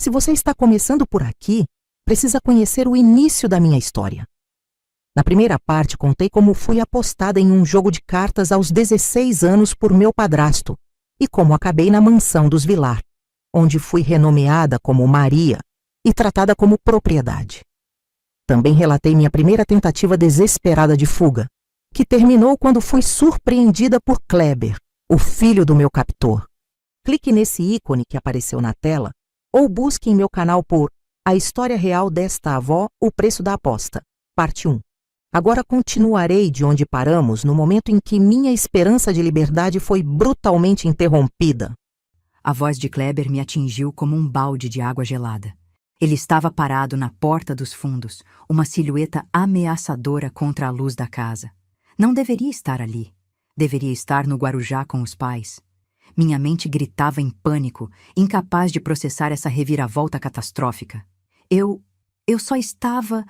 Se você está começando por aqui, precisa conhecer o início da minha história. Na primeira parte, contei como fui apostada em um jogo de cartas aos 16 anos por meu padrasto e como acabei na mansão dos Vilar, onde fui renomeada como Maria e tratada como propriedade. Também relatei minha primeira tentativa desesperada de fuga, que terminou quando fui surpreendida por Kleber, o filho do meu captor. Clique nesse ícone que apareceu na tela ou busque em meu canal por A História Real desta Avó, o Preço da Aposta, parte 1. Agora continuarei de onde paramos no momento em que minha esperança de liberdade foi brutalmente interrompida. A voz de Kleber me atingiu como um balde de água gelada. Ele estava parado na porta dos fundos, uma silhueta ameaçadora contra a luz da casa. Não deveria estar ali. Deveria estar no Guarujá com os pais. Minha mente gritava em pânico, incapaz de processar essa reviravolta catastrófica. Eu só estava...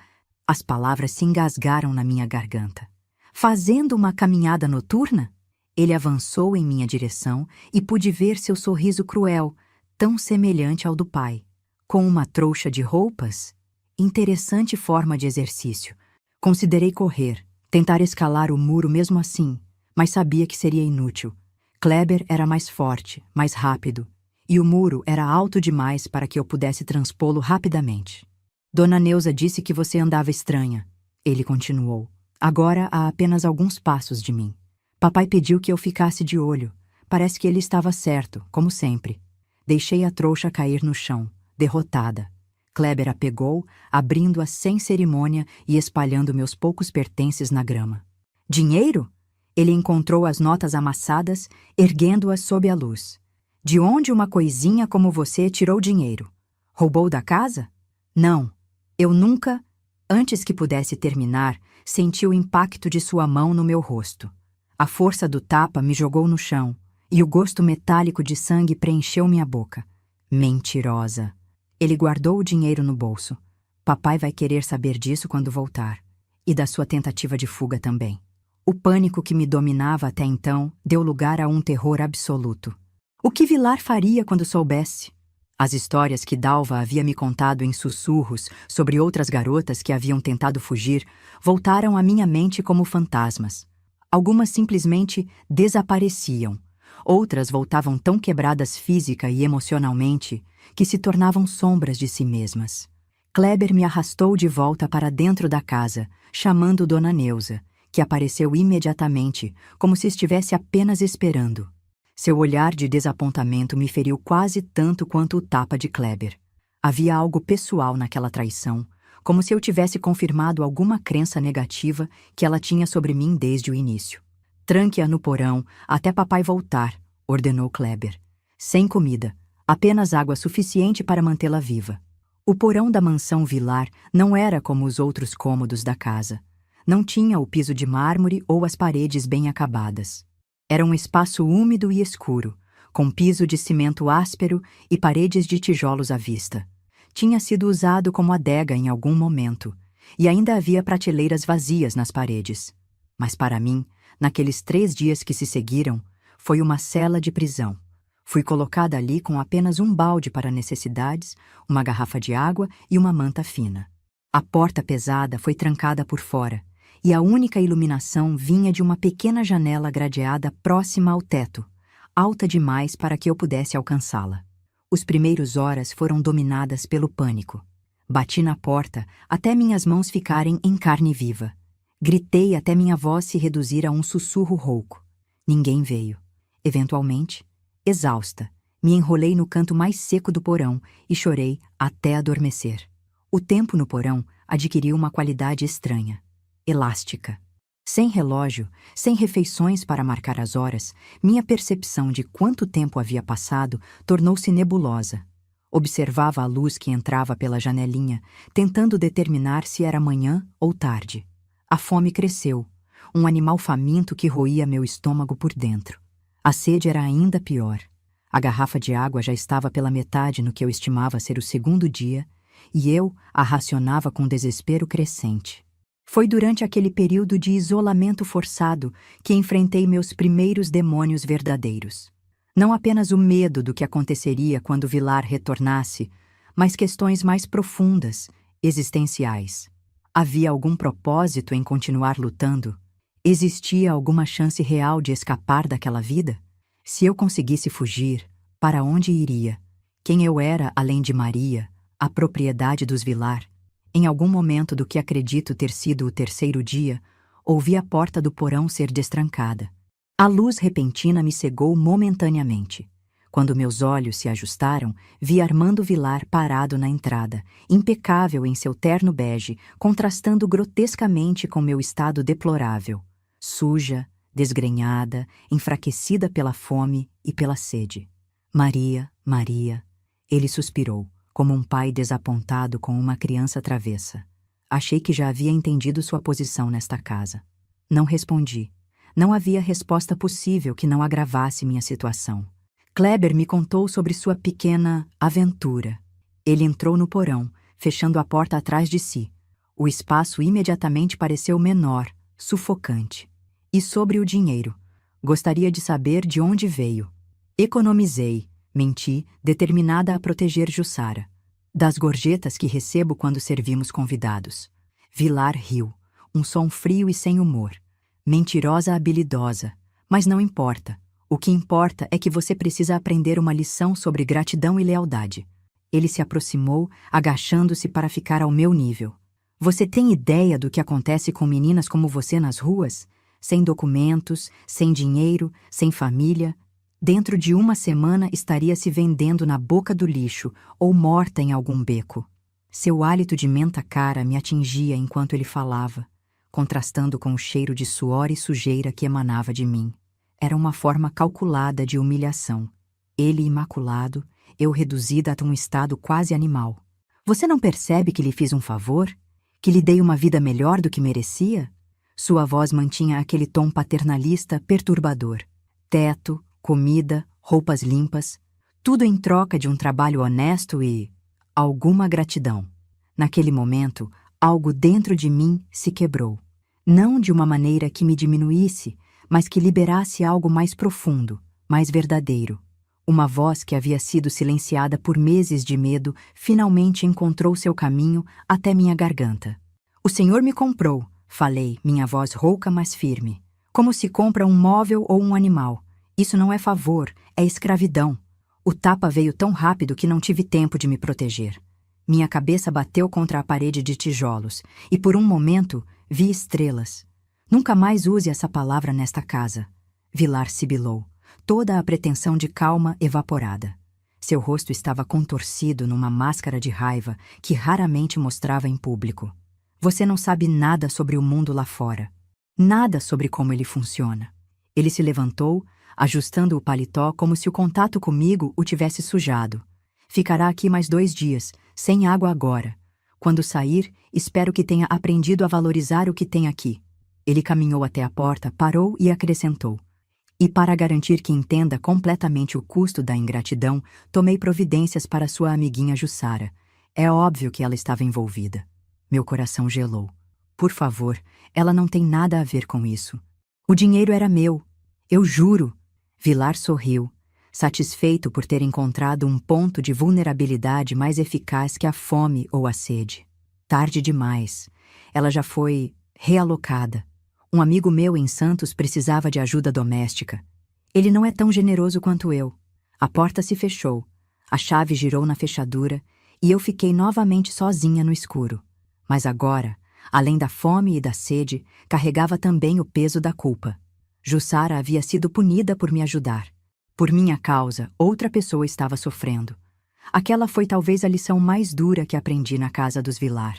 As palavras se engasgaram na minha garganta. Fazendo uma caminhada noturna? Ele avançou em minha direção e pude ver seu sorriso cruel, tão semelhante ao do pai. Com uma trouxa de roupas? Interessante forma de exercício. Considerei correr, tentar escalar o muro mesmo assim, mas sabia que seria inútil. Kleber era mais forte, mais rápido, e o muro era alto demais para que eu pudesse transpô-lo rapidamente. Dona Neuza disse que você andava estranha. Ele continuou. Agora há apenas alguns passos de mim. Papai pediu que eu ficasse de olho. Parece que ele estava certo, como sempre. Deixei a trouxa cair no chão, derrotada. Kleber a pegou, abrindo-a sem cerimônia e espalhando meus poucos pertences na grama. Dinheiro? Ele encontrou as notas amassadas, erguendo-as sob a luz. De onde uma coisinha como você tirou dinheiro? Roubou da casa? Não. Eu nunca... Antes que pudesse terminar, senti o impacto de sua mão no meu rosto. A força do tapa me jogou no chão, e o gosto metálico de sangue preencheu minha boca. Mentirosa. Ele guardou o dinheiro no bolso. Papai vai querer saber disso quando voltar. E da sua tentativa de fuga também. O pânico que me dominava até então deu lugar a um terror absoluto. O que Vilar faria quando soubesse? As histórias que Dalva havia me contado em sussurros sobre outras garotas que haviam tentado fugir voltaram à minha mente como fantasmas. Algumas simplesmente desapareciam. Outras voltavam tão quebradas física e emocionalmente que se tornavam sombras de si mesmas. Kleber me arrastou de volta para dentro da casa, chamando Dona Neuza, que apareceu imediatamente, como se estivesse apenas esperando. Seu olhar de desapontamento me feriu quase tanto quanto o tapa de Kleber. Havia algo pessoal naquela traição, como se eu tivesse confirmado alguma crença negativa que ela tinha sobre mim desde o início. Tranque-a no porão até papai voltar, ordenou Kleber. Sem comida, apenas água suficiente para mantê-la viva. O porão da mansão Vilar não era como os outros cômodos da casa. Não tinha o piso de mármore ou as paredes bem acabadas. Era um espaço úmido e escuro, com piso de cimento áspero e paredes de tijolos à vista. Tinha sido usado como adega em algum momento, e ainda havia prateleiras vazias nas paredes. Mas para mim, naqueles 3 dias que se seguiram, foi uma cela de prisão. Fui colocada ali com apenas um balde para necessidades, uma garrafa de água e uma manta fina. A porta pesada foi trancada por fora, e a única iluminação vinha de uma pequena janela gradeada próxima ao teto, alta demais para que eu pudesse alcançá-la. Os primeiros horas foram dominadas pelo pânico. Bati na porta até minhas mãos ficarem em carne viva. Gritei até minha voz se reduzir a um sussurro rouco. Ninguém veio. Eventualmente, exausta, me enrolei no canto mais seco do porão e chorei até adormecer. O tempo no porão adquiriu uma qualidade estranha. Elástica. Sem relógio, sem refeições para marcar as horas, minha percepção de quanto tempo havia passado tornou-se nebulosa. Observava a luz que entrava pela janelinha, tentando determinar se era manhã ou tarde. A fome cresceu, um animal faminto que roía meu estômago por dentro. A sede era ainda pior. A garrafa de água já estava pela metade no que eu estimava ser o 2º dia, e eu a racionava com desespero crescente. Foi durante aquele período de isolamento forçado que enfrentei meus primeiros demônios verdadeiros. Não apenas o medo do que aconteceria quando Vilar retornasse, mas questões mais profundas, existenciais. Havia algum propósito em continuar lutando? Existia alguma chance real de escapar daquela vida? Se eu conseguisse fugir, para onde iria? Quem eu era além de Maria, a propriedade dos Vilar? Em algum momento do que acredito ter sido o terceiro dia, ouvi a porta do porão ser destrancada. A luz repentina me cegou momentaneamente. Quando meus olhos se ajustaram, vi Armando Vilar parado na entrada, impecável em seu terno bege, contrastando grotescamente com meu estado deplorável. Suja, desgrenhada, enfraquecida pela fome e pela sede. Maria, Maria. Ele suspirou, como um pai desapontado com uma criança travessa. Achei que já havia entendido sua posição nesta casa. Não respondi. Não havia resposta possível que não agravasse minha situação. Kleber me contou sobre sua pequena aventura. Ele entrou no porão, fechando a porta atrás de si. O espaço imediatamente pareceu menor, sufocante. E sobre o dinheiro. Gostaria de saber de onde veio. Economizei, menti, determinada a proteger Jussara. Das gorjetas que recebo quando servimos convidados. Vilar riu, um som frio e sem humor. Mentirosa habilidosa, mas não importa. O que importa é que você precisa aprender uma lição sobre gratidão e lealdade. Ele se aproximou, agachando-se para ficar ao meu nível. Você tem ideia do que acontece com meninas como você nas ruas? Sem documentos, sem dinheiro, sem família. Dentro de uma semana estaria se vendendo na boca do lixo ou morta em algum beco. Seu hálito de menta cara me atingia enquanto ele falava, contrastando com o cheiro de suor e sujeira que emanava de mim. Era uma forma calculada de humilhação. Ele imaculado, eu reduzida a um estado quase animal. Você não percebe que lhe fiz um favor? Que lhe dei uma vida melhor do que merecia? Sua voz mantinha aquele tom paternalista perturbador. Teto, comida, roupas limpas, tudo em troca de um trabalho honesto e alguma gratidão. Naquele momento, algo dentro de mim se quebrou. Não de uma maneira que me diminuísse, mas que liberasse algo mais profundo, mais verdadeiro. Uma voz que havia sido silenciada por meses de medo finalmente encontrou seu caminho até minha garganta. O Senhor me comprou, falei, minha voz rouca mas firme. Como se compra um móvel ou um animal. Isso não é favor, é escravidão. O tapa veio tão rápido que não tive tempo de me proteger. Minha cabeça bateu contra a parede de tijolos, e por um momento vi estrelas. Nunca mais use essa palavra nesta casa. Vilar sibilou, toda a pretensão de calma evaporada. Seu rosto estava contorcido numa máscara de raiva que raramente mostrava em público. Você não sabe nada sobre o mundo lá fora. Nada sobre como ele funciona. Ele se levantou, ajustando o paletó como se o contato comigo o tivesse sujado. Ficará aqui mais 2 dias, sem água agora. Quando sair, espero que tenha aprendido a valorizar o que tem aqui. Ele caminhou até a porta, parou e acrescentou. E para garantir que entenda completamente o custo da ingratidão, tomei providências para sua amiguinha Jussara. É óbvio que ela estava envolvida. Meu coração gelou. Por favor, ela não tem nada a ver com isso. O dinheiro era meu. Eu juro. Vilar sorriu, satisfeito por ter encontrado um ponto de vulnerabilidade mais eficaz que a fome ou a sede. Tarde demais. Ela já foi realocada. Um amigo meu em Santos precisava de ajuda doméstica. Ele não é tão generoso quanto eu. A porta se fechou, a chave girou na fechadura e eu fiquei novamente sozinha no escuro. Mas agora, além da fome e da sede, carregava também o peso da culpa. Jussara havia sido punida por me ajudar. Por minha causa, outra pessoa estava sofrendo. Aquela foi talvez a lição mais dura que aprendi na casa dos Vilar.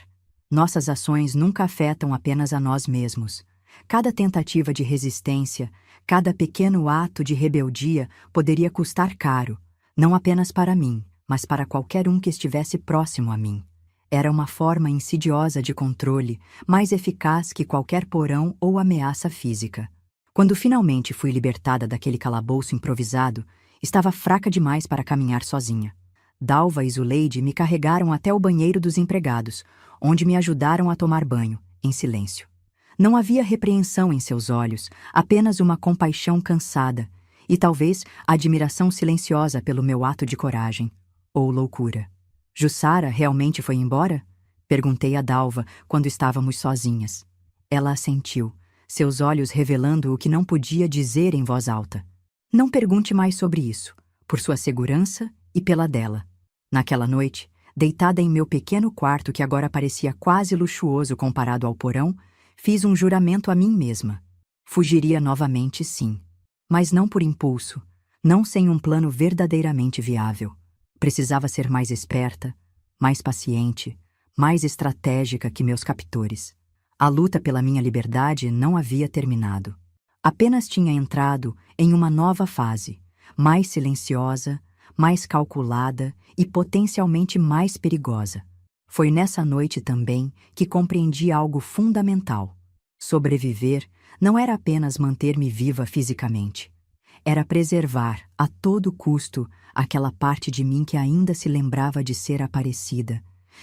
Nossas ações nunca afetam apenas a nós mesmos. Cada tentativa de resistência, cada pequeno ato de rebeldia poderia custar caro, não apenas para mim, mas para qualquer um que estivesse próximo a mim. Era uma forma insidiosa de controle, mais eficaz que qualquer porão ou ameaça física. Quando finalmente fui libertada daquele calabouço improvisado, estava fraca demais para caminhar sozinha. Dalva e Zuleide me carregaram até o banheiro dos empregados, onde me ajudaram a tomar banho, em silêncio. Não havia repreensão em seus olhos, apenas uma compaixão cansada, e talvez admiração silenciosa pelo meu ato de coragem, ou loucura. Jussara realmente foi embora? Perguntei a Dalva quando estávamos sozinhas. Ela assentiu, seus olhos revelando o que não podia dizer em voz alta. Não pergunte mais sobre isso, por sua segurança e pela dela. Naquela noite, deitada em meu pequeno quarto que agora parecia quase luxuoso comparado ao porão, fiz um juramento a mim mesma. Fugiria novamente, sim. Mas não por impulso, não sem um plano verdadeiramente viável. Precisava ser mais esperta, mais paciente, mais estratégica que meus captores. A luta pela minha liberdade não havia terminado. Apenas tinha entrado em uma nova fase, mais silenciosa, mais calculada e potencialmente mais perigosa. Foi nessa noite também que compreendi algo fundamental. Sobreviver não era apenas manter-me viva fisicamente. Era preservar, a todo custo, aquela parte de mim que ainda se lembrava de ser Aparecida,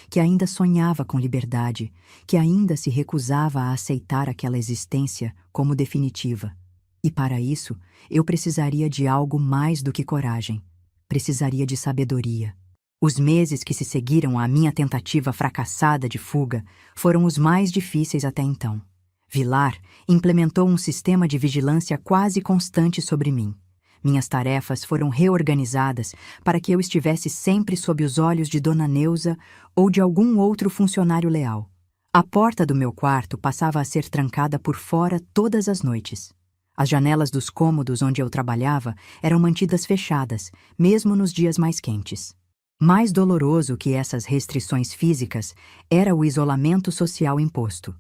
que ainda sonhava com liberdade, que ainda se recusava a aceitar aquela existência como definitiva. E para isso, eu precisaria de algo mais do que coragem. Precisaria de sabedoria. Os meses que se seguiram à minha tentativa fracassada de fuga foram os mais difíceis até então. Vilar implementou um sistema de vigilância quase constante sobre mim. Minhas tarefas foram reorganizadas para que eu estivesse sempre sob os olhos de Dona Neuza ou de algum outro funcionário leal. A porta do meu quarto passava a ser trancada por fora todas as noites. As janelas dos cômodos onde eu trabalhava eram mantidas fechadas, mesmo nos dias mais quentes. Mais doloroso que essas restrições físicas era o isolamento social imposto.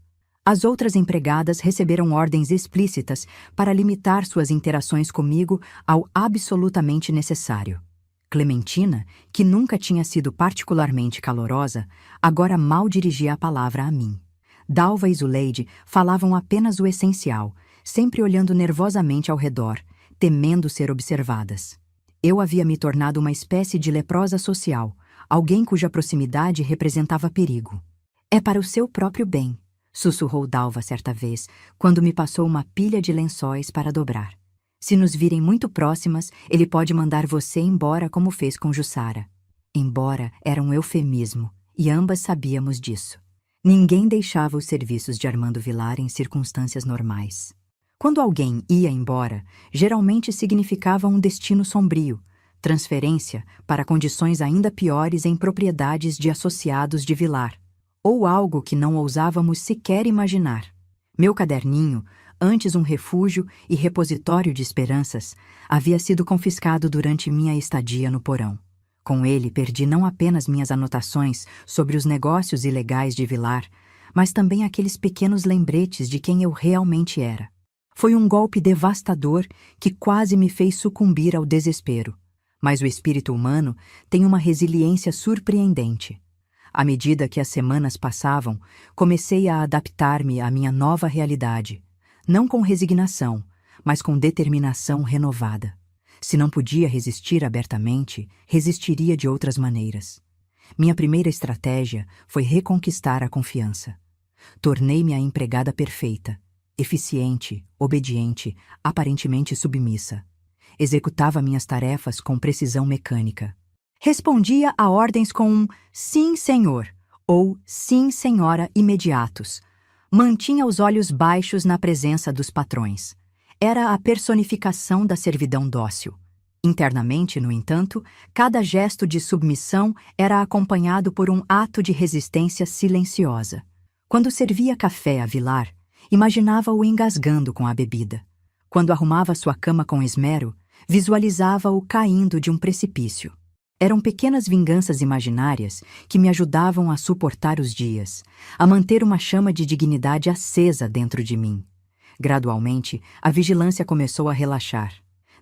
As outras empregadas receberam ordens explícitas para limitar suas interações comigo ao absolutamente necessário. Clementina, que nunca tinha sido particularmente calorosa, agora mal dirigia a palavra a mim. Dalva e Zuleide falavam apenas o essencial, sempre olhando nervosamente ao redor, temendo ser observadas. Eu havia me tornado uma espécie de leprosa social, alguém cuja proximidade representava perigo. É para o seu próprio bem, sussurrou Dalva certa vez, quando me passou uma pilha de lençóis para dobrar. Se nos virem muito próximas, ele pode mandar você embora como fez com Jussara. Embora era um eufemismo, e ambas sabíamos disso. Ninguém deixava os serviços de Armando Vilar em circunstâncias normais. Quando alguém ia embora, geralmente significava um destino sombrio, transferência para condições ainda piores em propriedades de associados de Vilar, ou algo que não ousávamos sequer imaginar. Meu caderninho, antes um refúgio e repositório de esperanças, havia sido confiscado durante minha estadia no porão. Com ele perdi não apenas minhas anotações sobre os negócios ilegais de Vilar, mas também aqueles pequenos lembretes de quem eu realmente era. Foi um golpe devastador que quase me fez sucumbir ao desespero. Mas o espírito humano tem uma resiliência surpreendente. À medida que as semanas passavam, comecei a adaptar-me à minha nova realidade, não com resignação, mas com determinação renovada. Se não podia resistir abertamente, resistiria de outras maneiras. Minha primeira estratégia foi reconquistar a confiança. Tornei-me a empregada perfeita, eficiente, obediente, aparentemente submissa. Executava minhas tarefas com precisão mecânica. Respondia a ordens com um "sim, senhor" ou "sim, senhora" imediatos. Mantinha os olhos baixos na presença dos patrões. Era a personificação da servidão dócil. Internamente, no entanto, cada gesto de submissão era acompanhado por um ato de resistência silenciosa. Quando servia café a Vilar, imaginava-o engasgando com a bebida. Quando arrumava sua cama com esmero, visualizava-o caindo de um precipício. Eram pequenas vinganças imaginárias que me ajudavam a suportar os dias, a manter uma chama de dignidade acesa dentro de mim. Gradualmente, a vigilância começou a relaxar.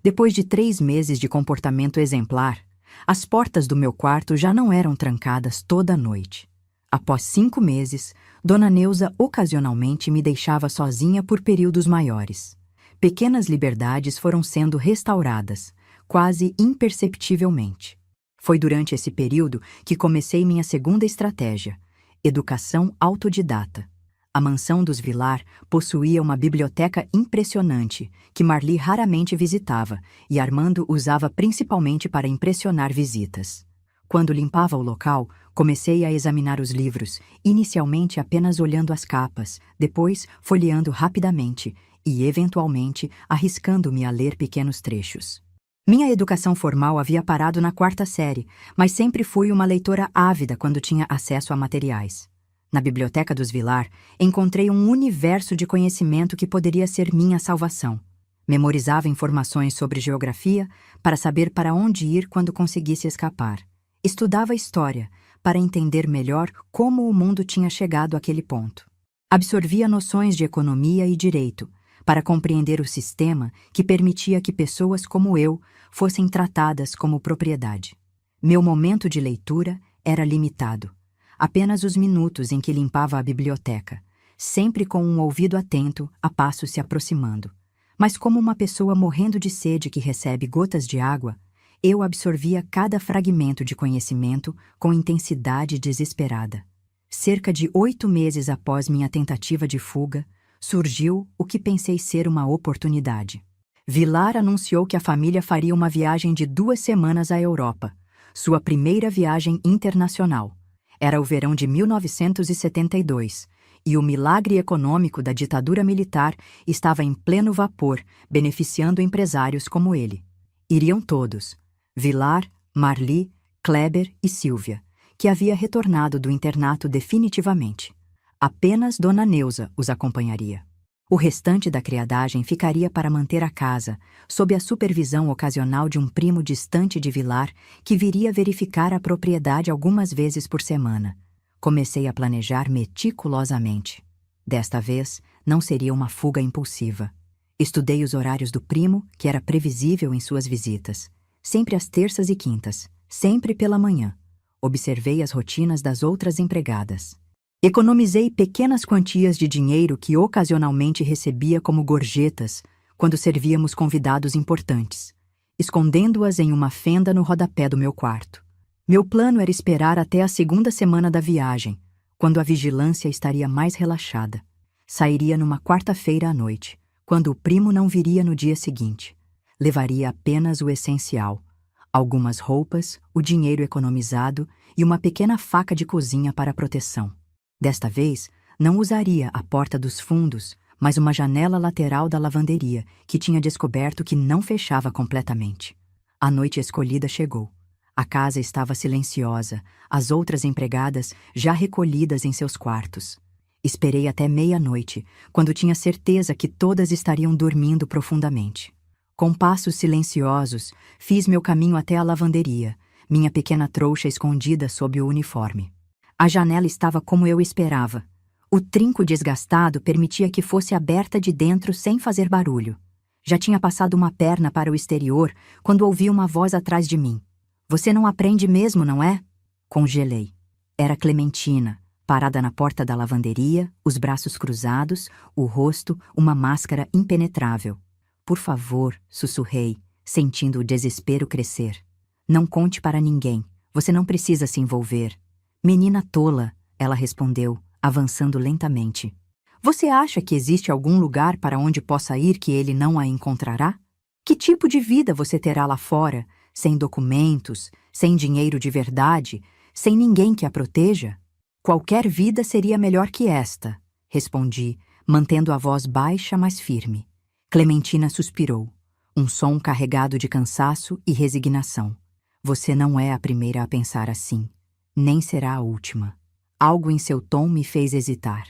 Depois de 3 meses de comportamento exemplar, as portas do meu quarto já não eram trancadas toda noite. Após 5 meses, Dona Neuza ocasionalmente me deixava sozinha por períodos maiores. Pequenas liberdades foram sendo restauradas, quase imperceptivelmente. Foi durante esse período que comecei minha segunda estratégia, educação autodidata. A mansão dos Vilar possuía uma biblioteca impressionante, que Marli raramente visitava, e Armando usava principalmente para impressionar visitas. Quando limpava o local, comecei a examinar os livros, inicialmente apenas olhando as capas, depois folheando rapidamente e, eventualmente, arriscando-me a ler pequenos trechos. Minha educação formal havia parado na 4ª série, mas sempre fui uma leitora ávida quando tinha acesso a materiais. Na biblioteca dos Vilar, encontrei um universo de conhecimento que poderia ser minha salvação. Memorizava informações sobre geografia para saber para onde ir quando conseguisse escapar. Estudava história para entender melhor como o mundo tinha chegado àquele ponto. Absorvia noções de economia e direito para compreender o sistema que permitia que pessoas como eu fossem tratadas como propriedade. Meu momento de leitura era limitado. Apenas os minutos em que limpava a biblioteca, sempre com um ouvido atento a passos se aproximando. Mas como uma pessoa morrendo de sede que recebe gotas de água, eu absorvia cada fragmento de conhecimento com intensidade desesperada. Cerca de 8 meses após minha tentativa de fuga, surgiu o que pensei ser uma oportunidade. Vilar anunciou que a família faria uma viagem de 2 semanas à Europa, sua primeira viagem internacional. Era o verão de 1972, e o milagre econômico da ditadura militar estava em pleno vapor, beneficiando empresários como ele. Iriam todos: Vilar, Marli, Kleber e Sílvia, que havia retornado do internato definitivamente. Apenas Dona Neuza os acompanharia. O restante da criadagem ficaria para manter a casa, sob a supervisão ocasional de um primo distante de Vilar, que viria verificar a propriedade algumas vezes por semana. Comecei a planejar meticulosamente. Desta vez, não seria uma fuga impulsiva. Estudei os horários do primo, que era previsível em suas visitas. Sempre às terças e quintas, sempre pela manhã. Observei as rotinas das outras empregadas. Economizei pequenas quantias de dinheiro que ocasionalmente recebia como gorjetas quando servíamos convidados importantes, escondendo-as em uma fenda no rodapé do meu quarto. Meu plano era esperar até a 2ª semana da viagem, quando a vigilância estaria mais relaxada. Sairia numa 4ª-feira à noite, quando o primo não viria no dia seguinte. Levaria apenas o essencial: algumas roupas, o dinheiro economizado e uma pequena faca de cozinha para proteção. Desta vez, não usaria a porta dos fundos, mas uma janela lateral da lavanderia, que tinha descoberto que não fechava completamente. A noite escolhida chegou. A casa estava silenciosa, as outras empregadas já recolhidas em seus quartos. Esperei até meia-noite, quando tinha certeza que todas estariam dormindo profundamente. Com passos silenciosos, fiz meu caminho até a lavanderia, minha pequena trouxa escondida sob o uniforme. A janela estava como eu esperava. O trinco desgastado permitia que fosse aberta de dentro sem fazer barulho. Já tinha passado uma perna para o exterior quando ouvi uma voz atrás de mim. "Você não aprende mesmo, não é?" Congelei. Era Clementina, parada na porta da lavanderia, os braços cruzados, o rosto uma máscara impenetrável. "Por favor", sussurrei, sentindo o desespero crescer. "Não conte para ninguém. Você não precisa se envolver." "Menina tola", ela respondeu, avançando lentamente. "Você acha que existe algum lugar para onde possa ir que ele não a encontrará? Que tipo de vida você terá lá fora, sem documentos, sem dinheiro de verdade, sem ninguém que a proteja?" "Qualquer vida seria melhor que esta", respondi, mantendo a voz baixa, mas firme. Clementina suspirou, um som carregado de cansaço e resignação. "Você não é a primeira a pensar assim. Nem será a última." Algo em seu tom me fez hesitar.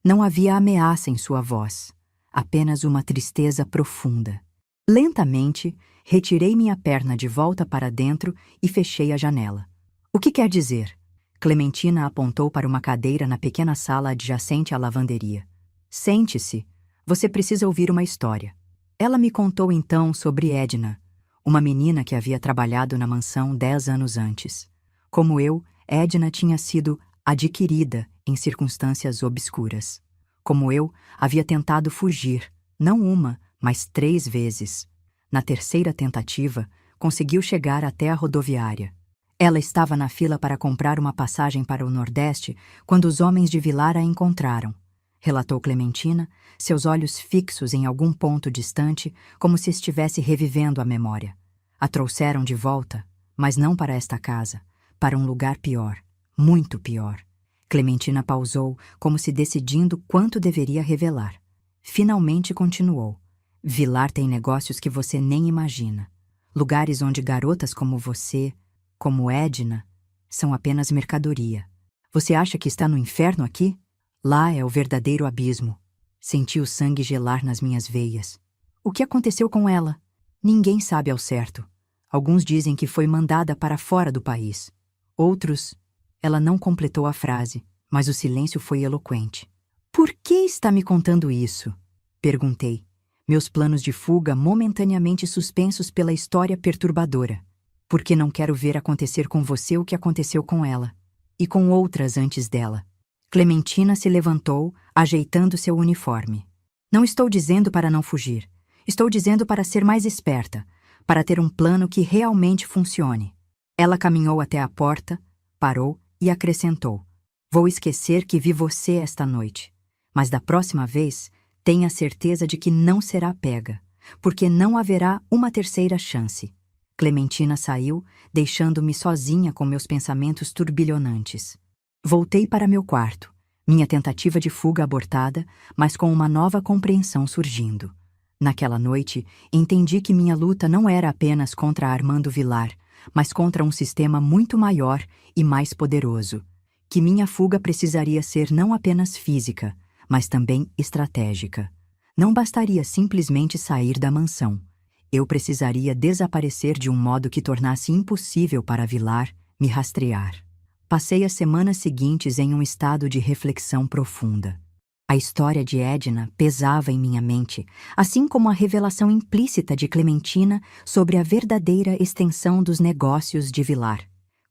Não havia ameaça em sua voz, apenas uma tristeza profunda. Lentamente, retirei minha perna de volta para dentro e fechei a janela. "O que quer dizer?" Clementina apontou para uma cadeira na pequena sala adjacente à lavanderia. "Sente-se. Você precisa ouvir uma história." Ela me contou então sobre Edna, uma menina que havia trabalhado na mansão 10 anos antes. Como eu, Edna tinha sido adquirida em circunstâncias obscuras. Como eu, havia tentado fugir, não uma, mas 3 vezes. Na 3ª tentativa, conseguiu chegar até a rodoviária. Ela estava na fila para comprar uma passagem para o Nordeste quando os homens de Vilar a encontraram. Relatou Clementina, seus olhos fixos em algum ponto distante, como se estivesse revivendo a memória. A trouxeram de volta, mas não para esta casa, para um lugar pior, muito pior. Clementina pausou, como se decidindo quanto deveria revelar. Finalmente continuou. Vilar tem negócios que você nem imagina. Lugares onde garotas como você, como Edna, são apenas mercadoria. Você acha que está no inferno aqui? Lá é o verdadeiro abismo. Senti o sangue gelar nas minhas veias. O que aconteceu com ela? Ninguém sabe ao certo. Alguns dizem que foi mandada para fora do país. Outros... Ela não completou a frase, mas o silêncio foi eloquente. Por que está me contando isso? Perguntei. Meus planos de fuga momentaneamente suspensos pela história perturbadora. Porque não quero ver acontecer com você o que aconteceu com ela. E com outras antes dela. Clementina se levantou, ajeitando seu uniforme. Não estou dizendo para não fugir. Estou dizendo para ser mais esperta, para ter um plano que realmente funcione. Ela caminhou até a porta, parou e acrescentou. Vou esquecer que vi você esta noite. Mas da próxima vez, tenha certeza de que não será pega, porque não haverá uma terceira chance. Clementina saiu, deixando-me sozinha com meus pensamentos turbilhonantes. Voltei para meu quarto, minha tentativa de fuga abortada, mas com uma nova compreensão surgindo. Naquela noite, entendi que minha luta não era apenas contra Armando Vilar, mas contra um sistema muito maior e mais poderoso. Que minha fuga precisaria ser não apenas física, mas também estratégica. Não bastaria simplesmente sair da mansão. Eu precisaria desaparecer de um modo que tornasse impossível para Vilar me rastrear. Passei as semanas seguintes em um estado de reflexão profunda. A história de Edna pesava em minha mente, assim como a revelação implícita de Clementina sobre a verdadeira extensão dos negócios de Vilar.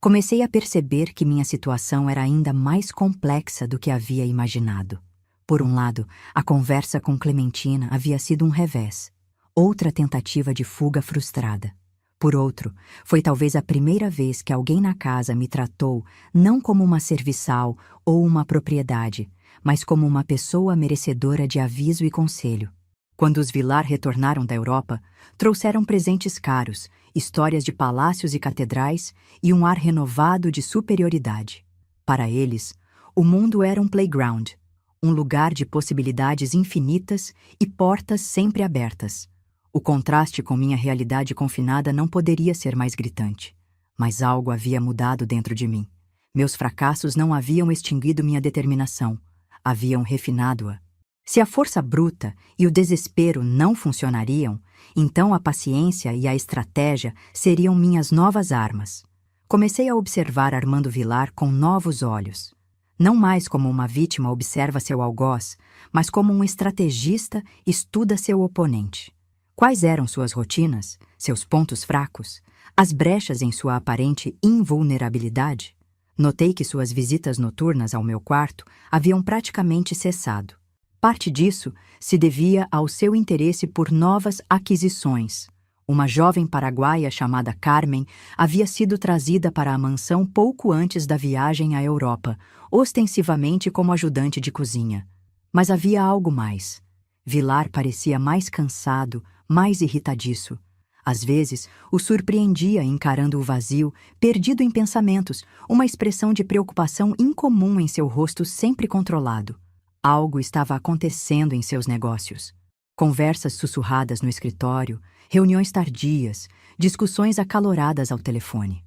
Comecei a perceber que minha situação era ainda mais complexa do que havia imaginado. Por um lado, a conversa com Clementina havia sido um revés, outra tentativa de fuga frustrada. Por outro, foi talvez a primeira vez que alguém na casa me tratou não como uma serviçal ou uma propriedade, mas como uma pessoa merecedora de aviso e conselho. Quando os Vilar retornaram da Europa, trouxeram presentes caros, histórias de palácios e catedrais e um ar renovado de superioridade. Para eles, o mundo era um playground, um lugar de possibilidades infinitas e portas sempre abertas. O contraste com minha realidade confinada não poderia ser mais gritante. Mas algo havia mudado dentro de mim. Meus fracassos não haviam extinguido minha determinação. Haviam refinado-a. Se a força bruta e o desespero não funcionariam, então a paciência e a estratégia seriam minhas novas armas. Comecei a observar Armando Vilar com novos olhos. Não mais como uma vítima observa seu algoz, mas como um estrategista estuda seu oponente. Quais eram suas rotinas, seus pontos fracos, as brechas em sua aparente invulnerabilidade? Notei que suas visitas noturnas ao meu quarto haviam praticamente cessado. Parte disso se devia ao seu interesse por novas aquisições. Uma jovem paraguaia chamada Carmen havia sido trazida para a mansão pouco antes da viagem à Europa, ostensivamente como ajudante de cozinha. Mas havia algo mais. Vilar parecia mais cansado, mais irritadiço. Às vezes, o surpreendia encarando o vazio, perdido em pensamentos, uma expressão de preocupação incomum em seu rosto sempre controlado. Algo estava acontecendo em seus negócios. Conversas sussurradas no escritório, reuniões tardias, discussões acaloradas ao telefone.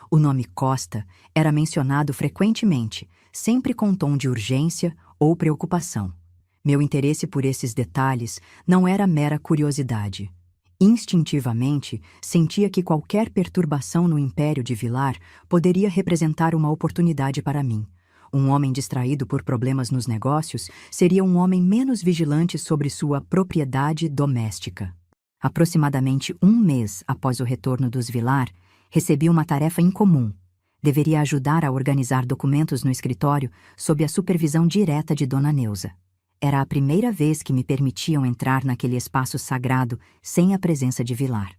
O nome Costa era mencionado frequentemente, sempre com tom de urgência ou preocupação. Meu interesse por esses detalhes não era mera curiosidade. Instintivamente, sentia que qualquer perturbação no império de Vilar poderia representar uma oportunidade para mim. Um homem distraído por problemas nos negócios seria um homem menos vigilante sobre sua propriedade doméstica. Aproximadamente um mês após o retorno dos Vilar, recebi uma tarefa incomum. Deveria ajudar a organizar documentos no escritório sob a supervisão direta de Dona Neuza. Era a primeira vez que me permitiam entrar naquele espaço sagrado sem a presença de Vilar.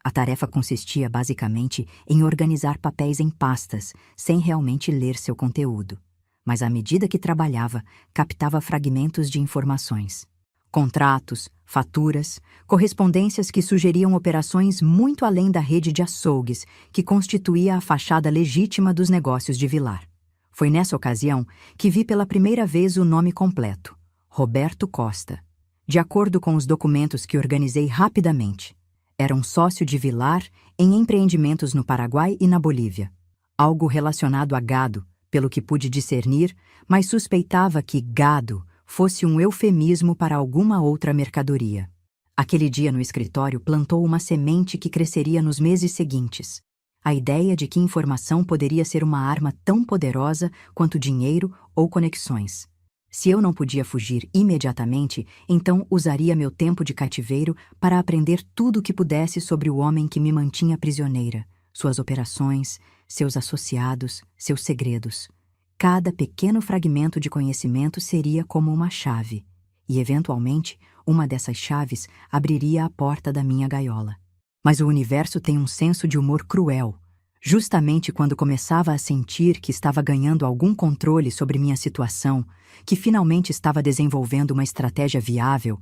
A tarefa consistia basicamente em organizar papéis em pastas, sem realmente ler seu conteúdo. Mas à medida que trabalhava, captava fragmentos de informações. Contratos, faturas, correspondências que sugeriam operações muito além da rede de açougues que constituía a fachada legítima dos negócios de Vilar. Foi nessa ocasião que vi pela primeira vez o nome completo: Roberto Costa. De acordo com os documentos que organizei rapidamente, era um sócio de Vilar em empreendimentos no Paraguai e na Bolívia. Algo relacionado a gado, pelo que pude discernir, mas suspeitava que gado fosse um eufemismo para alguma outra mercadoria. Aquele dia no escritório plantou uma semente que cresceria nos meses seguintes. A ideia de que informação poderia ser uma arma tão poderosa quanto dinheiro ou conexões. Se eu não podia fugir imediatamente, então usaria meu tempo de cativeiro para aprender tudo o que pudesse sobre o homem que me mantinha prisioneira, suas operações, seus associados, seus segredos. Cada pequeno fragmento de conhecimento seria como uma chave, e, eventualmente, uma dessas chaves abriria a porta da minha gaiola. Mas o universo tem um senso de humor cruel. Justamente quando começava a sentir que estava ganhando algum controle sobre minha situação, que finalmente estava desenvolvendo uma estratégia viável,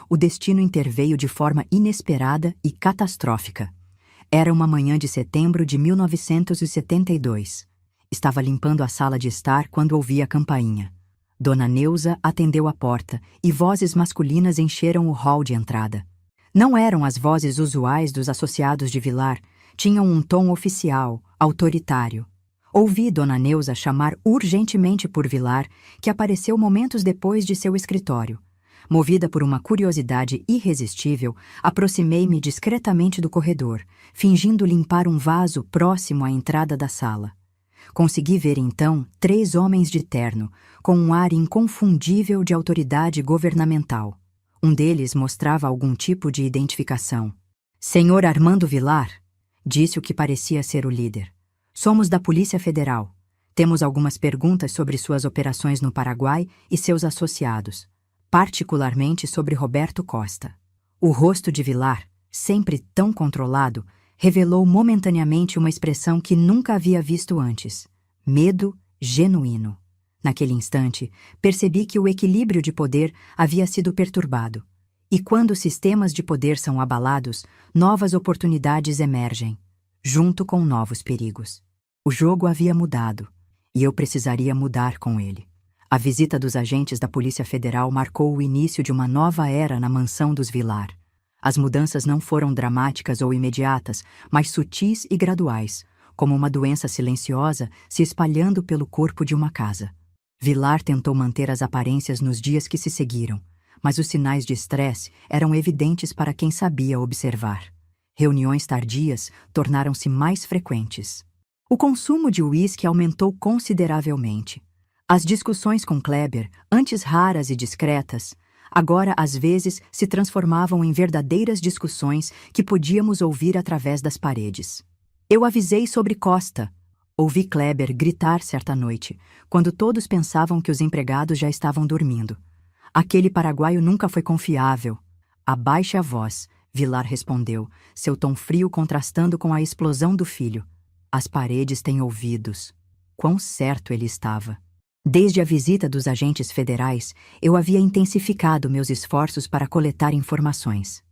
o destino interveio de forma inesperada e catastrófica. Era uma manhã de setembro de 1972. Estava limpando a sala de estar quando ouvi a campainha. Dona Neuza atendeu a porta e vozes masculinas encheram o hall de entrada. Não eram as vozes usuais dos associados de Vilar, tinham um tom oficial, autoritário. Ouvi Dona Neuza chamar urgentemente por Vilar, que apareceu momentos depois de seu escritório. Movida por uma curiosidade irresistível, aproximei-me discretamente do corredor, fingindo limpar um vaso próximo à entrada da sala. Consegui ver então 3 homens de terno, com um ar inconfundível de autoridade governamental. Um deles mostrava algum tipo de identificação. Senhor Armando Vilar, disse o que parecia ser o líder. Somos da Polícia Federal. Temos algumas perguntas sobre suas operações no Paraguai e seus associados, particularmente sobre Roberto Costa. O rosto de Vilar, sempre tão controlado, revelou momentaneamente uma expressão que nunca havia visto antes: medo genuíno. Naquele instante, percebi que o equilíbrio de poder havia sido perturbado. E quando sistemas de poder são abalados, novas oportunidades emergem, junto com novos perigos. O jogo havia mudado, e eu precisaria mudar com ele. A visita dos agentes da Polícia Federal marcou o início de uma nova era na mansão dos Vilar. As mudanças não foram dramáticas ou imediatas, mas sutis e graduais, como uma doença silenciosa se espalhando pelo corpo de uma casa. Vilar tentou manter as aparências nos dias que se seguiram, mas os sinais de estresse eram evidentes para quem sabia observar. Reuniões tardias tornaram-se mais frequentes. O consumo de uísque aumentou consideravelmente. As discussões com Kleber, antes raras e discretas, agora às vezes se transformavam em verdadeiras discussões que podíamos ouvir através das paredes. Eu avisei sobre Costa. Ouvi Kleber gritar certa noite, quando todos pensavam que os empregados já estavam dormindo. Aquele paraguaio nunca foi confiável. Abaixe a voz, Vilar respondeu, seu tom frio contrastando com a explosão do filho. As paredes têm ouvidos. Quão certo ele estava. Desde a visita dos agentes federais, eu havia intensificado meus esforços para coletar informações.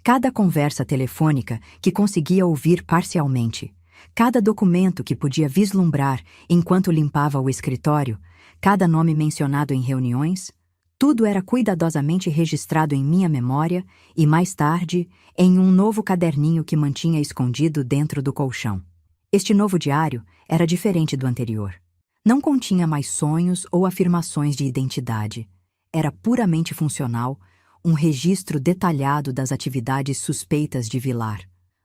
Cada conversa telefônica que conseguia ouvir parcialmente, cada documento que podia vislumbrar enquanto limpava o escritório, cada nome mencionado em reuniões, tudo era cuidadosamente registrado em minha memória e, mais tarde, em um novo caderninho que mantinha escondido dentro do colchão. Este novo diário era diferente do anterior. Não continha mais sonhos ou afirmações de identidade. Era puramente funcional, um registro detalhado das atividades suspeitas de Vilar.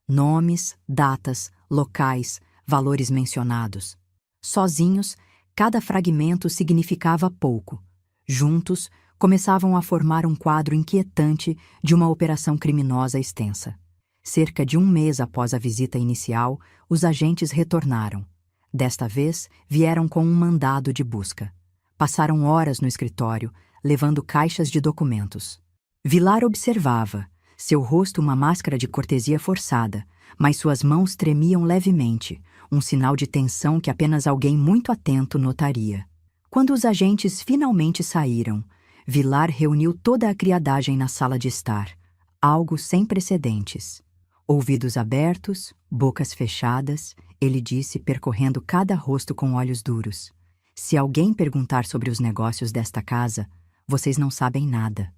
Nomes, datas, locais, valores mencionados. Sozinhos, cada fragmento significava pouco. Juntos, começavam a formar um quadro inquietante de uma operação criminosa extensa. Cerca de um mês após a visita inicial, os agentes retornaram. Desta vez, vieram com um mandado de busca. Passaram horas no escritório, levando caixas de documentos. Vilar observava, seu rosto uma máscara de cortesia forçada, mas suas mãos tremiam levemente, um sinal de tensão que apenas alguém muito atento notaria. Quando os agentes finalmente saíram, Vilar reuniu toda a criadagem na sala de estar, algo sem precedentes. Ouvidos abertos, bocas fechadas, ele disse, percorrendo cada rosto com olhos duros. Se alguém perguntar sobre os negócios desta casa, vocês não sabem nada.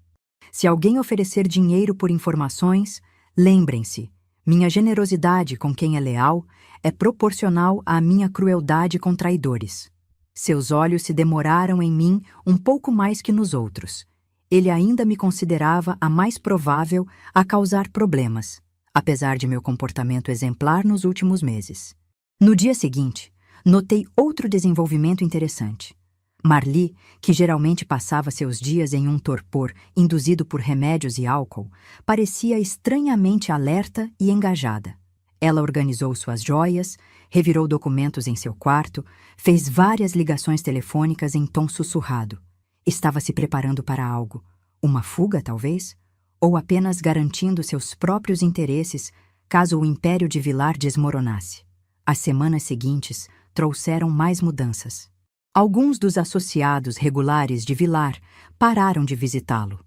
Se alguém oferecer dinheiro por informações, lembrem-se, minha generosidade com quem é leal é proporcional à minha crueldade com traidores. Seus olhos se demoraram em mim um pouco mais que nos outros. Ele ainda me considerava a mais provável a causar problemas, apesar de meu comportamento exemplar nos últimos meses. No dia seguinte, notei outro desenvolvimento interessante. Marli, que geralmente passava seus dias em um torpor induzido por remédios e álcool, parecia estranhamente alerta e engajada. Ela organizou suas joias, revirou documentos em seu quarto, fez várias ligações telefônicas em tom sussurrado. Estava se preparando para algo. Uma fuga, talvez? Ou apenas garantindo seus próprios interesses caso o império de Vilar desmoronasse. As semanas seguintes trouxeram mais mudanças. Alguns dos associados regulares de Vilar pararam de visitá-lo.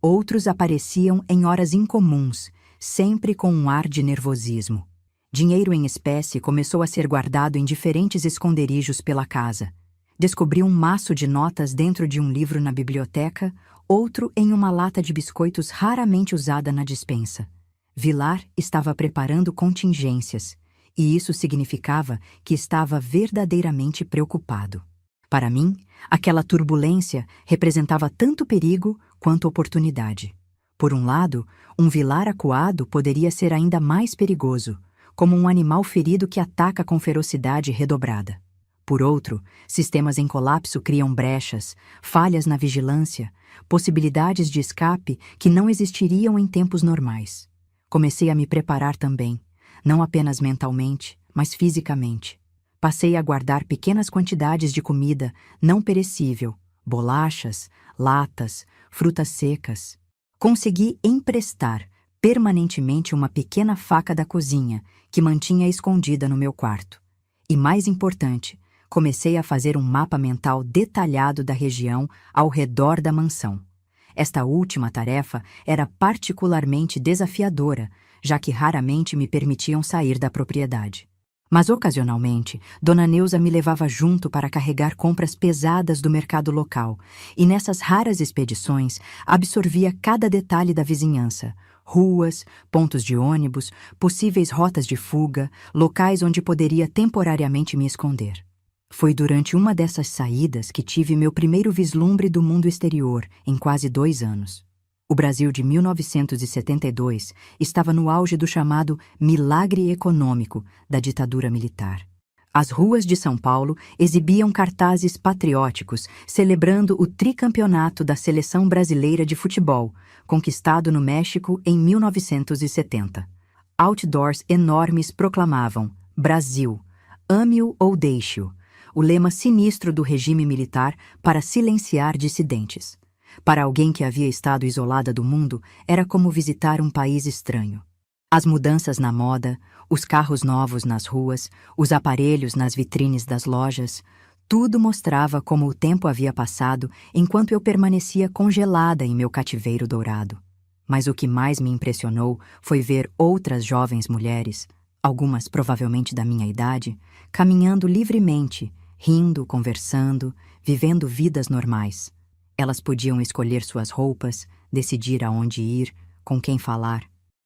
Outros apareciam em horas incomuns, sempre com um ar de nervosismo. Dinheiro em espécie começou a ser guardado em diferentes esconderijos pela casa. Descobri um maço de notas dentro de um livro na biblioteca, outro em uma lata de biscoitos raramente usada na despensa. Vilar estava preparando contingências, e isso significava que estava verdadeiramente preocupado. Para mim, aquela turbulência representava tanto perigo quanto oportunidade. Por um lado, um Vilar acuado poderia ser ainda mais perigoso, como um animal ferido que ataca com ferocidade redobrada. Por outro, sistemas em colapso criam brechas, falhas na vigilância, possibilidades de escape que não existiriam em tempos normais. Comecei a me preparar também, não apenas mentalmente, mas fisicamente. Passei a guardar pequenas quantidades de comida não perecível, bolachas, latas, frutas secas. Consegui emprestar permanentemente uma pequena faca da cozinha que mantinha escondida no meu quarto. E mais importante, comecei a fazer um mapa mental detalhado da região ao redor da mansão. Esta última tarefa era particularmente desafiadora, já que raramente me permitiam sair da propriedade. Mas ocasionalmente, Dona Neuza me levava junto para carregar compras pesadas do mercado local, e nessas raras expedições absorvia cada detalhe da vizinhança: ruas, pontos de ônibus, possíveis rotas de fuga, locais onde poderia temporariamente me esconder. Foi durante uma dessas saídas que tive meu primeiro vislumbre do mundo exterior em quase 2 anos. O Brasil de 1972 estava no auge do chamado milagre econômico da ditadura militar. As ruas de São Paulo exibiam cartazes patrióticos celebrando o tricampeonato da Seleção Brasileira de Futebol, conquistado no México em 1970. Outdoors enormes proclamavam "Brasil, ame-o ou deixe-o", o lema sinistro do regime militar para silenciar dissidentes. Para alguém que havia estado isolada do mundo, era como visitar um país estranho. As mudanças na moda, os carros novos nas ruas, os aparelhos nas vitrines das lojas, tudo mostrava como o tempo havia passado enquanto eu permanecia congelada em meu cativeiro dourado. Mas o que mais me impressionou foi ver outras jovens mulheres, algumas provavelmente da minha idade, caminhando livremente, rindo, conversando, vivendo vidas normais. Elas podiam escolher suas roupas, decidir aonde ir, com quem falar.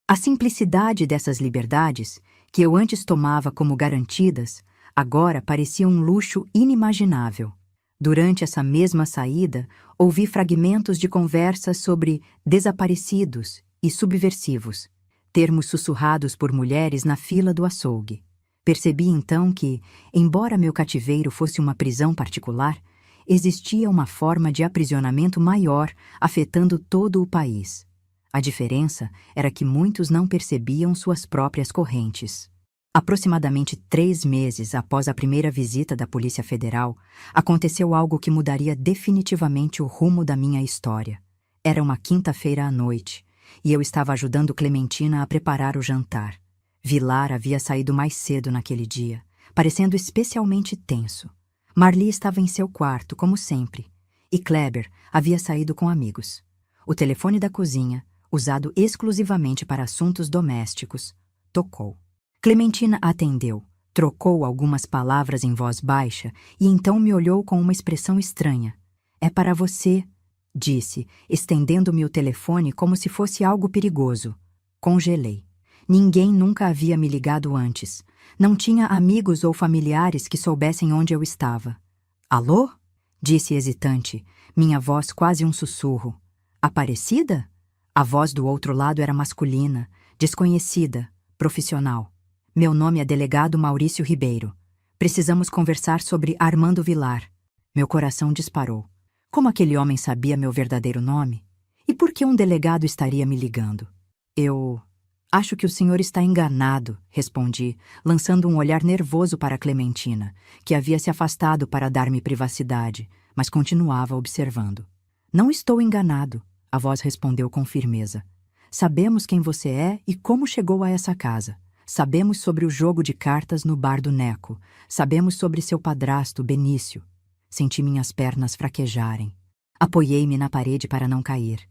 A simplicidade dessas liberdades, que eu antes tomava como garantidas, agora parecia um luxo inimaginável. Durante essa mesma saída, ouvi fragmentos de conversas sobre desaparecidos e subversivos, termos sussurrados por mulheres na fila do açougue. Percebi então que, embora meu cativeiro fosse uma prisão particular, existia uma forma de aprisionamento maior afetando todo o país. A diferença era que muitos não percebiam suas próprias correntes. Aproximadamente 3 meses após a primeira visita da Polícia Federal, aconteceu algo que mudaria definitivamente o rumo da minha história. Era uma quinta-feira à noite, e eu estava ajudando Clementina a preparar o jantar. Vilar havia saído mais cedo naquele dia, parecendo especialmente tenso. Marli estava em seu quarto, como sempre, E Kleber havia saído com amigos. O telefone da cozinha, usado exclusivamente para assuntos domésticos, tocou. Clementina atendeu, trocou algumas palavras em voz baixa e então me olhou com uma expressão estranha. É para você, disse, estendendo-me o telefone como se fosse algo perigoso. Congelei. Ninguém nunca havia me ligado antes. Não tinha amigos ou familiares que soubessem onde eu estava. Alô? Disse hesitante, minha voz quase um sussurro. Aparecida? A voz do outro lado era masculina, desconhecida, profissional. Meu nome é delegado Maurício Ribeiro. Precisamos conversar sobre Armando Vilar. Meu coração disparou. Como aquele homem sabia meu verdadeiro nome? E por que um delegado estaria me ligando? Acho que o senhor está enganado, respondi, lançando um olhar nervoso para Clementina, que havia se afastado para dar-me privacidade, mas continuava observando. Não estou enganado, a voz respondeu com firmeza. Sabemos quem você é e como chegou a essa casa. Sabemos sobre o jogo de cartas no bar do Neco. Sabemos sobre seu padrasto, Benício. Senti minhas pernas fraquejarem. Apoiei-me na parede para não cair.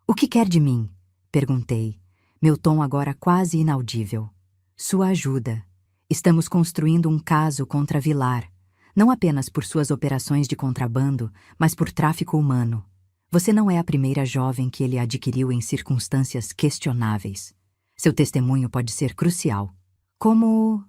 O que quer de mim? Perguntei. Meu tom agora quase inaudível. Sua ajuda. Estamos construindo um caso contra Vilar, não apenas por suas operações de contrabando, mas por tráfico humano. Você não é a primeira jovem que ele adquiriu em circunstâncias questionáveis. Seu testemunho pode ser crucial. Como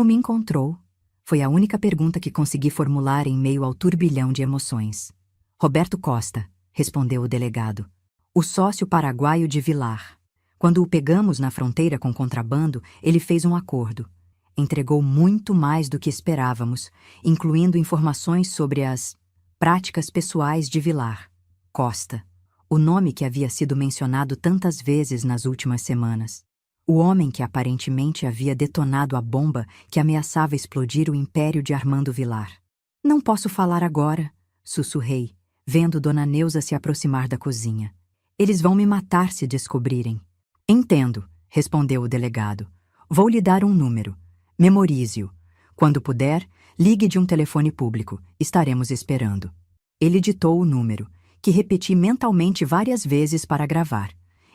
me encontrou? Foi a única pergunta que consegui formular em meio ao turbilhão de emoções. Roberto Costa, respondeu o delegado. O sócio paraguaio de Vilar. Quando o pegamos na fronteira com contrabando, ele fez um acordo. Entregou muito mais do que esperávamos, incluindo informações sobre as práticas pessoais de Vilar. Costa, o nome que havia sido mencionado tantas vezes nas últimas semanas. O homem que aparentemente havia detonado a bomba que ameaçava explodir o império de Armando Vilar. Não posso falar agora, sussurrei, vendo Dona Neuza se aproximar da cozinha. Eles vão me matar se descobrirem. Entendo, respondeu o delegado. Vou lhe dar um número. Memorize-o. Quando puder, ligue de um telefone público. Estaremos esperando. Ele ditou o número, que repeti mentalmente várias vezes para gravar.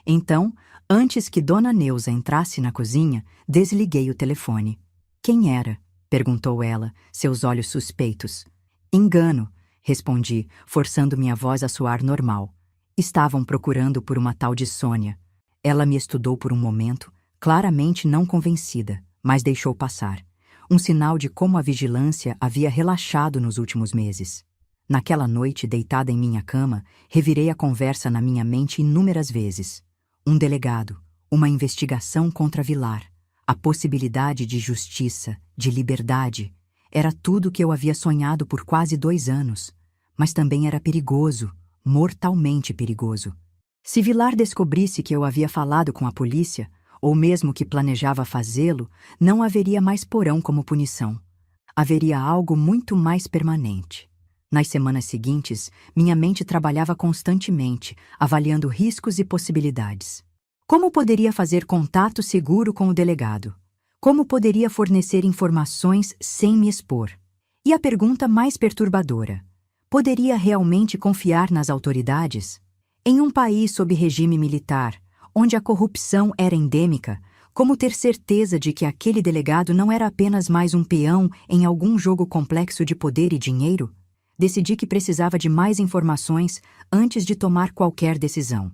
Então, antes que Dona Neuza entrasse na cozinha, desliguei o telefone. Quem era? Perguntou ela, seus olhos suspeitos. Engano, respondi, forçando minha voz a soar normal. Estavam procurando por uma tal de Sônia. Ela me estudou por um momento, claramente não convencida, mas deixou passar. Um sinal de como a vigilância havia relaxado nos últimos meses. Naquela noite, deitada em minha cama, revirei a conversa na minha mente inúmeras vezes. Um delegado, uma investigação contra Vilar, a possibilidade de justiça, de liberdade. Era tudo o que eu havia sonhado por quase 2 anos. Mas também era perigoso, mortalmente perigoso. Se Vilar descobrisse que eu havia falado com a polícia, ou mesmo que planejava fazê-lo, não haveria mais porão como punição. Haveria algo muito mais permanente. Nas semanas seguintes, minha mente trabalhava constantemente, avaliando riscos e possibilidades. Como poderia fazer contato seguro com o delegado? Como poderia fornecer informações sem me expor? E a pergunta mais perturbadora: poderia realmente confiar nas autoridades? Em um país sob regime militar, onde a corrupção era endêmica, como ter certeza de que aquele delegado não era apenas mais um peão em algum jogo complexo de poder e dinheiro? Decidi que precisava de mais informações antes de tomar qualquer decisão.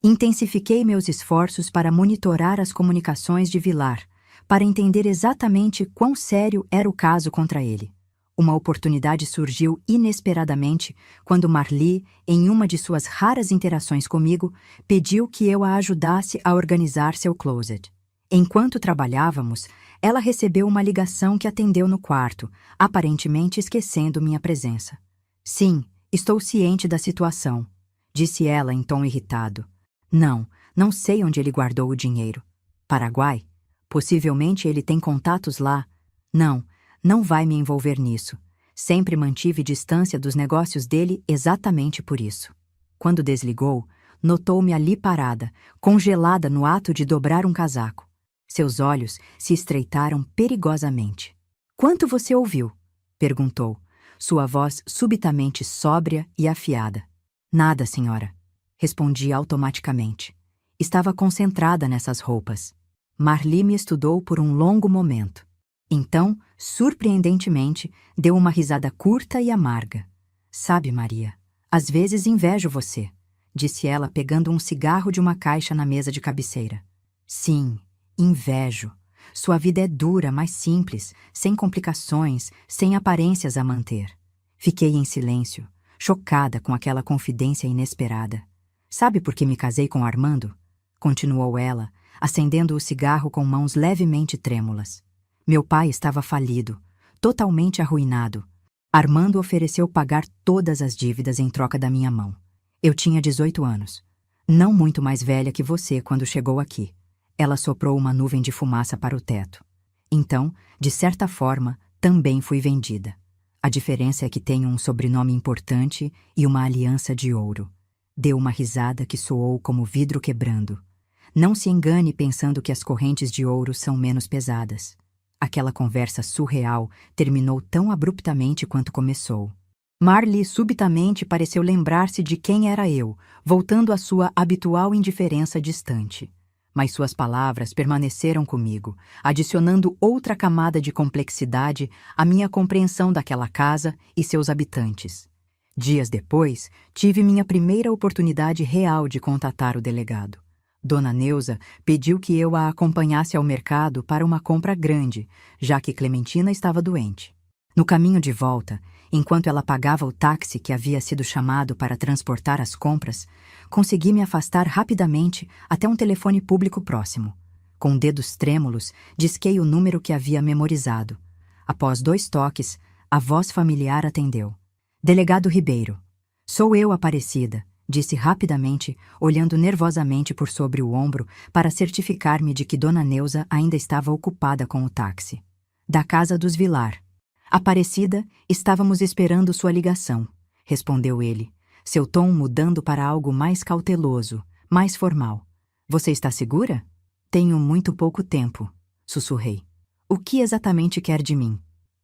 Intensifiquei meus esforços para monitorar as comunicações de Vilar, para entender exatamente quão sério era o caso contra ele. Uma oportunidade surgiu inesperadamente quando Marli, em uma de suas raras interações comigo, pediu que eu a ajudasse a organizar seu closet. Enquanto trabalhávamos, ela recebeu uma ligação que atendeu no quarto, aparentemente esquecendo minha presença. Sim, estou ciente da situação, disse ela em tom irritado. Não sei onde ele guardou o dinheiro. Paraguai? Possivelmente ele tem contatos lá. Não vai me envolver nisso. Sempre mantive distância dos negócios dele exatamente por isso. Quando desligou, notou-me ali parada, congelada no ato de dobrar um casaco. Seus olhos se estreitaram perigosamente. Quanto você ouviu? Perguntou. sua voz subitamente sóbria e afiada. Nada, senhora. Respondi automaticamente. Estava concentrada nessas roupas. Marli me estudou por um longo momento. Então, surpreendentemente, deu uma risada curta e amarga. Sabe, Maria, às vezes invejo você, disse ela pegando um cigarro de uma caixa na mesa de cabeceira. Sim, invejo. Sua vida é dura, mas simples, sem complicações, sem aparências a manter. Fiquei em silêncio, chocada com aquela confidência inesperada. Sabe por que me casei com Armando? Continuou ela, acendendo o cigarro com mãos levemente trêmulas. Meu pai estava falido, totalmente arruinado. Armando ofereceu pagar todas as dívidas em troca da minha mão. Eu tinha 18 anos. Não muito mais velha que você quando chegou aqui. Ela soprou uma nuvem de fumaça para o teto. Então, de certa forma, também fui vendida. A diferença é que tenho um sobrenome importante e uma aliança de ouro. Deu uma risada que soou como vidro quebrando. Não se engane pensando que as correntes de ouro são menos pesadas. Aquela conversa surreal terminou tão abruptamente quanto começou. Marli subitamente pareceu lembrar-se de quem era eu, voltando à sua habitual indiferença distante. Mas suas palavras permaneceram comigo, adicionando outra camada de complexidade à minha compreensão daquela casa e seus habitantes. Dias depois, tive minha primeira oportunidade real de contatar o delegado. Dona Neuza pediu que eu a acompanhasse ao mercado para uma compra grande, já que Clementina estava doente. No caminho de volta, enquanto ela pagava o táxi que havia sido chamado para transportar as compras, consegui me afastar rapidamente até um telefone público próximo. Com dedos trêmulos, disquei o número que havia memorizado. Após 2 toques, a voz familiar atendeu. Delegado Ribeiro. Sou eu, Aparecida, disse rapidamente, olhando nervosamente por sobre o ombro para certificar-me de que Dona Neuza ainda estava ocupada com o táxi. Da casa dos Vilar. Aparecida, estávamos esperando sua ligação, respondeu ele, seu tom mudando para algo mais cauteloso, mais formal. Você está segura? Tenho muito pouco tempo, sussurrei. O que exatamente quer de mim?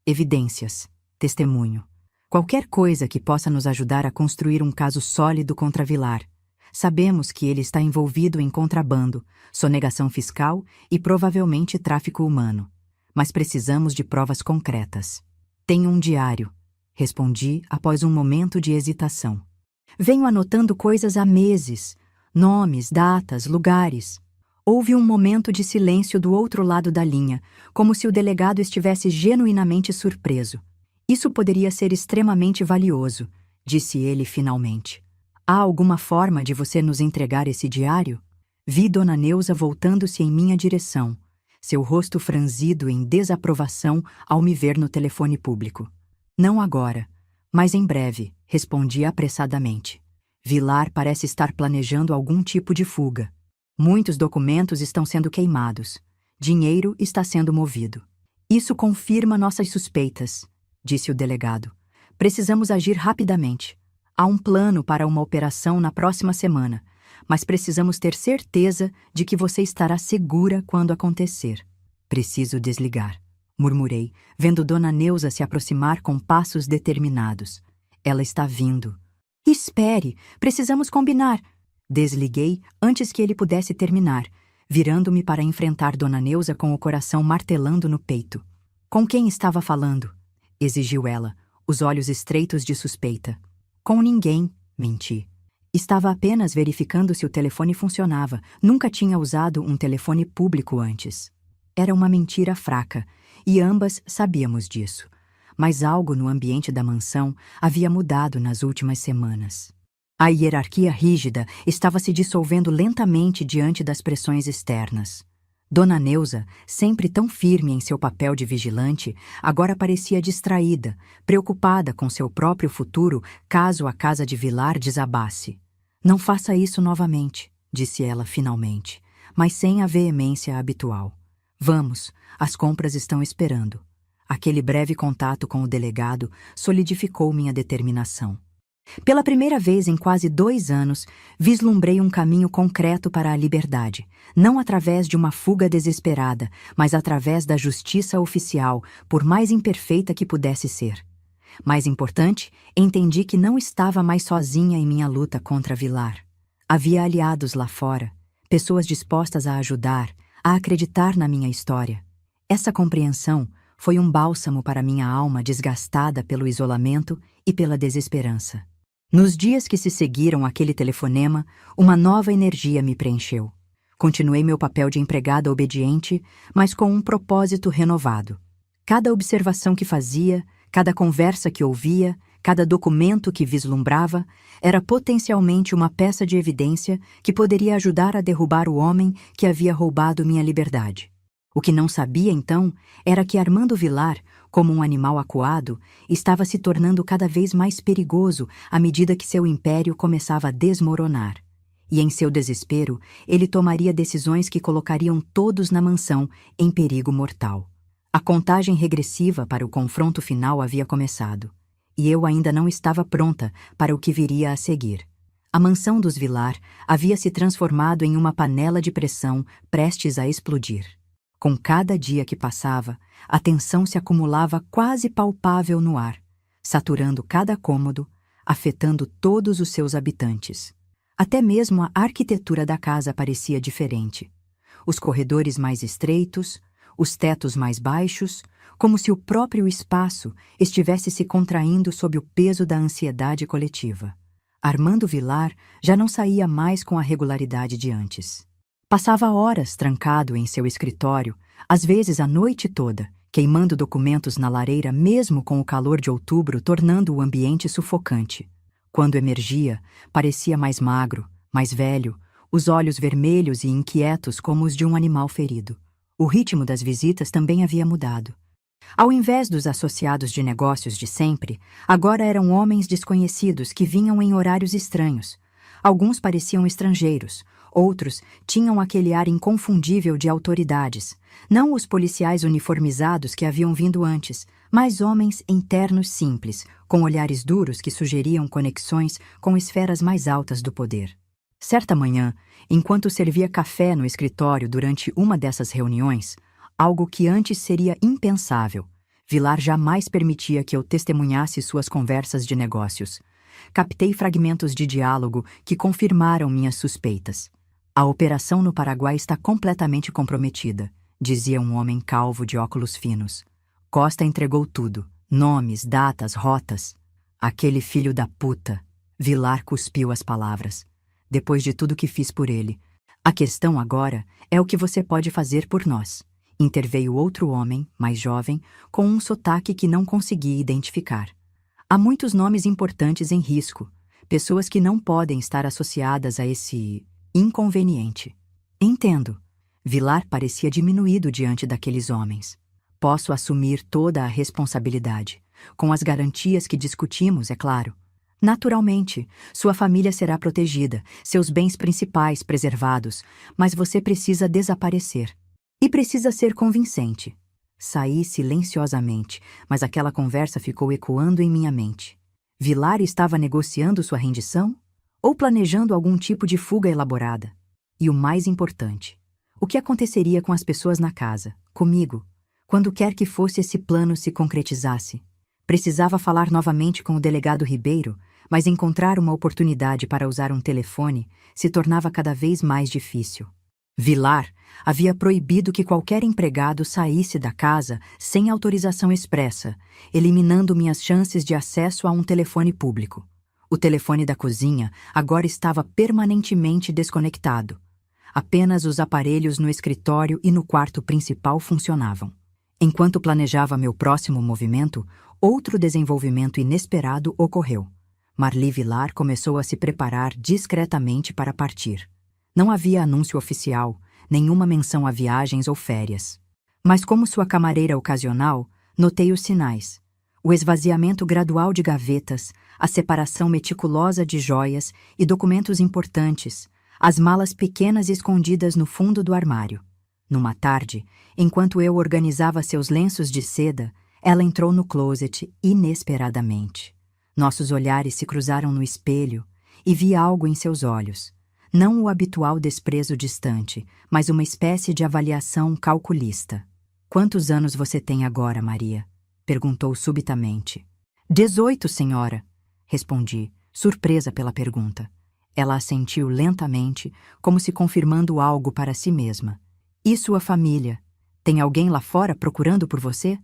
Evidências, testemunho. Qualquer coisa que possa nos ajudar a construir um caso sólido contra Vilar. Sabemos que ele está envolvido em contrabando, sonegação fiscal e provavelmente tráfico humano. Mas precisamos de provas concretas. Tenho um diário, respondi após um momento de hesitação. Venho anotando coisas há meses, nomes, datas, lugares. Houve um momento de silêncio do outro lado da linha, como se o delegado estivesse genuinamente surpreso. Isso poderia ser extremamente valioso, disse ele finalmente. Há alguma forma de você nos entregar esse diário? Vi Dona Neuza voltando-se em minha direção, seu rosto franzido em desaprovação ao me ver no telefone público. Não agora, mas em breve, respondi apressadamente. Vilar parece estar planejando algum tipo de fuga. Muitos documentos estão sendo queimados. Dinheiro está sendo movido. Isso confirma nossas suspeitas, disse o delegado. Precisamos agir rapidamente. Há um plano para uma operação na próxima semana, mas precisamos ter certeza de que você estará segura quando acontecer. Preciso desligar, murmurei, vendo Dona Neuza se aproximar com passos determinados. Ela está vindo. Espere, precisamos combinar. Desliguei antes que ele pudesse terminar, virando-me para enfrentar Dona Neuza com o coração martelando no peito. Com quem estava falando? Exigiu ela, os olhos estreitos de suspeita. Com ninguém, menti. Estava apenas verificando se o telefone funcionava. Nunca tinha usado um telefone público antes. Era uma mentira fraca, e ambas sabíamos disso. Mas algo no ambiente da mansão havia mudado nas últimas semanas. A hierarquia rígida estava se dissolvendo lentamente diante das pressões externas. Dona Neuza, sempre tão firme em seu papel de vigilante, agora parecia distraída, preocupada com seu próprio futuro caso a casa de Vilar desabasse. Não faça isso novamente, disse ela finalmente, mas sem a veemência habitual. Vamos, as compras estão esperando. Aquele breve contato com o delegado solidificou minha determinação. Pela primeira vez em quase 2 anos, vislumbrei um caminho concreto para a liberdade, não através de uma fuga desesperada, mas através da justiça oficial, por mais imperfeita que pudesse ser. Mais importante, entendi que não estava mais sozinha em minha luta contra Vilar. Havia aliados lá fora, pessoas dispostas a ajudar, a acreditar na minha história. Essa compreensão foi um bálsamo para minha alma desgastada pelo isolamento e pela desesperança. Nos dias que se seguiram àquele telefonema, uma nova energia me preencheu. Continuei meu papel de empregada obediente, mas com um propósito renovado. Cada observação que fazia, cada conversa que ouvia, cada documento que vislumbrava, era potencialmente uma peça de evidência que poderia ajudar a derrubar o homem que havia roubado minha liberdade. O que não sabia, então, era que Armando Vilar, como um animal acuado, estava se tornando cada vez mais perigoso à medida que seu império começava a desmoronar. E em seu desespero, ele tomaria decisões que colocariam todos na mansão em perigo mortal. A contagem regressiva para o confronto final havia começado, e eu ainda não estava pronta para o que viria a seguir. A mansão dos Vilar havia se transformado em uma panela de pressão prestes a explodir. Com cada dia que passava, a tensão se acumulava quase palpável no ar, saturando cada cômodo, afetando todos os seus habitantes. Até mesmo a arquitetura da casa parecia diferente. Os corredores mais estreitos, os tetos mais baixos, como se o próprio espaço estivesse se contraindo sob o peso da ansiedade coletiva. Armando Vilar já não saía mais com a regularidade de antes. Passava horas trancado em seu escritório, às vezes a noite toda, queimando documentos na lareira mesmo com o calor de outubro tornando o ambiente sufocante. Quando emergia, parecia mais magro, mais velho, os olhos vermelhos e inquietos como os de um animal ferido. O ritmo das visitas também havia mudado. Ao invés dos associados de negócios de sempre, agora eram homens desconhecidos que vinham em horários estranhos. Alguns pareciam estrangeiros, outros tinham aquele ar inconfundível de autoridades. Não os policiais uniformizados que haviam vindo antes, mas homens internos simples, com olhares duros que sugeriam conexões com esferas mais altas do poder. Certa manhã, enquanto servia café no escritório durante uma dessas reuniões, algo que antes seria impensável, Vilar jamais permitia que eu testemunhasse suas conversas de negócios. Captei fragmentos de diálogo que confirmaram minhas suspeitas. A operação no Paraguai está completamente comprometida, dizia um homem calvo de óculos finos. Costa entregou tudo, nomes, datas, rotas. Aquele filho da puta. Vilar cuspiu as palavras. Depois de tudo que fiz por ele. A questão agora é o que você pode fazer por nós. Interveio outro homem, mais jovem, com um sotaque que não consegui identificar. Há muitos nomes importantes em risco, pessoas que não podem estar associadas a esse inconveniente. Entendo. Vilar parecia diminuído diante daqueles homens. Posso assumir toda a responsabilidade, com as garantias que discutimos, é claro. Naturalmente, sua família será protegida, seus bens principais preservados, mas você precisa desaparecer. E precisa ser convincente. Saí silenciosamente, mas aquela conversa ficou ecoando em minha mente. Vilar estava negociando sua rendição? Ou planejando algum tipo de fuga elaborada? E o mais importante, o que aconteceria com as pessoas na casa, comigo, quando quer que fosse esse plano se concretizasse? Precisava falar novamente com o delegado Ribeiro, mas encontrar uma oportunidade para usar um telefone se tornava cada vez mais difícil. Vilar havia proibido que qualquer empregado saísse da casa sem autorização expressa, eliminando minhas chances de acesso a um telefone público. O telefone da cozinha agora estava permanentemente desconectado. Apenas os aparelhos no escritório e no quarto principal funcionavam. Enquanto planejava meu próximo movimento, outro desenvolvimento inesperado ocorreu. Marli Vilar começou a se preparar discretamente para partir. Não havia anúncio oficial, nenhuma menção a viagens ou férias. Mas como sua camareira ocasional, notei os sinais. O esvaziamento gradual de gavetas, a separação meticulosa de joias e documentos importantes, as malas pequenas escondidas no fundo do armário. Numa tarde, enquanto eu organizava seus lenços de seda, ela entrou no closet inesperadamente. Nossos olhares se cruzaram no espelho e vi algo em seus olhos. Não o habitual desprezo distante, mas uma espécie de avaliação calculista. "Quantos anos você tem agora, Maria?" perguntou subitamente. 18, senhora, respondi, surpresa pela pergunta. Ela assentiu lentamente, como se confirmando algo para si mesma. E sua família? Tem alguém lá fora procurando por você?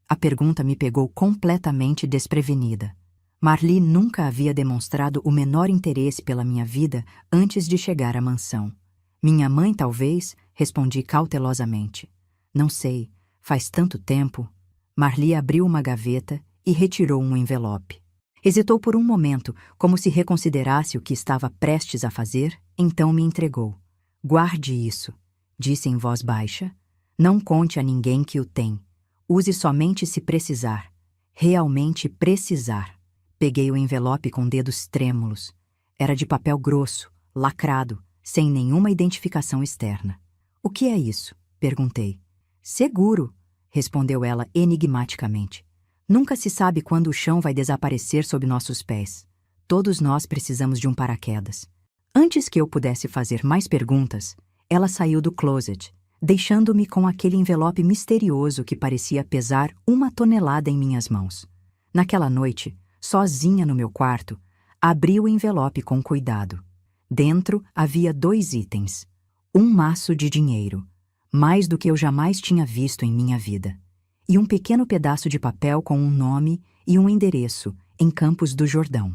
A pergunta me pegou completamente desprevenida. Marli nunca havia demonstrado o menor interesse pela minha vida antes de chegar à mansão. Minha mãe, talvez, respondi cautelosamente. Não sei, faz tanto tempo. Marli abriu uma gaveta e retirou um envelope. Hesitou por um momento, como se reconsiderasse o que estava prestes a fazer, então me entregou. Guarde isso, disse em voz baixa. Não conte a ninguém que o tem. Use somente se precisar. Realmente precisar. Peguei o envelope com dedos trêmulos. Era de papel grosso, lacrado, sem nenhuma identificação externa. O que é isso? Perguntei. Seguro, respondeu ela enigmaticamente. Nunca se sabe quando o chão vai desaparecer sob nossos pés. Todos nós precisamos de um paraquedas. Antes que eu pudesse fazer mais perguntas, ela saiu do closet, deixando-me com aquele envelope misterioso que parecia pesar 1 tonelada em minhas mãos. Naquela noite, sozinha no meu quarto, abri o envelope com cuidado. Dentro havia 2 itens. Um maço de dinheiro, mais do que eu jamais tinha visto em minha vida, e um pequeno pedaço de papel com um nome e um endereço em Campos do Jordão.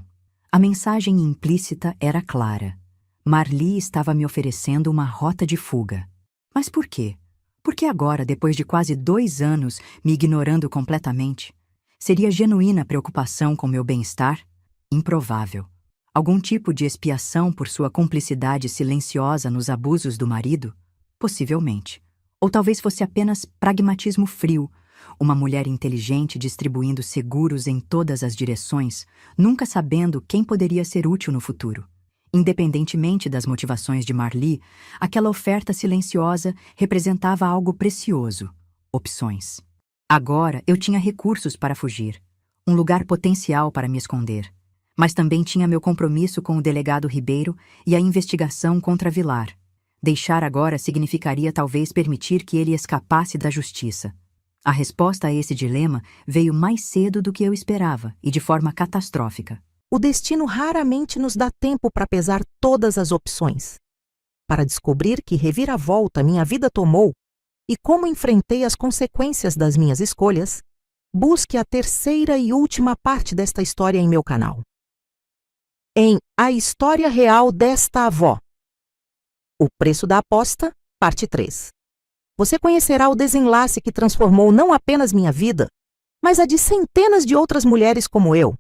A mensagem implícita era clara. Marli estava me oferecendo uma rota de fuga. Mas por quê? Por que agora, depois de quase 2 anos, me ignorando completamente? Seria genuína preocupação com meu bem-estar? Improvável. Algum tipo de expiação por sua cumplicidade silenciosa nos abusos do marido? Possivelmente. Ou talvez fosse apenas pragmatismo frio, uma mulher inteligente distribuindo seguros em todas as direções, nunca sabendo quem poderia ser útil no futuro. Independentemente das motivações de Marli, aquela oferta silenciosa representava algo precioso: opções. Agora eu tinha recursos para fugir, um lugar potencial para me esconder, mas também tinha meu compromisso com o delegado Ribeiro e a investigação contra Vilar. Deixar agora significaria talvez permitir que ele escapasse da justiça. A resposta a esse dilema veio mais cedo do que eu esperava e de forma catastrófica. O destino raramente nos dá tempo para pesar todas as opções, para descobrir que reviravolta minha vida tomou e como enfrentei as consequências das minhas escolhas. Busque a 3ª e última parte desta história em meu canal. Em A História Real desta Avó. O Preço da Aposta, parte 3. Você conhecerá o desenlace que transformou não apenas minha vida, mas a de centenas de outras mulheres como eu.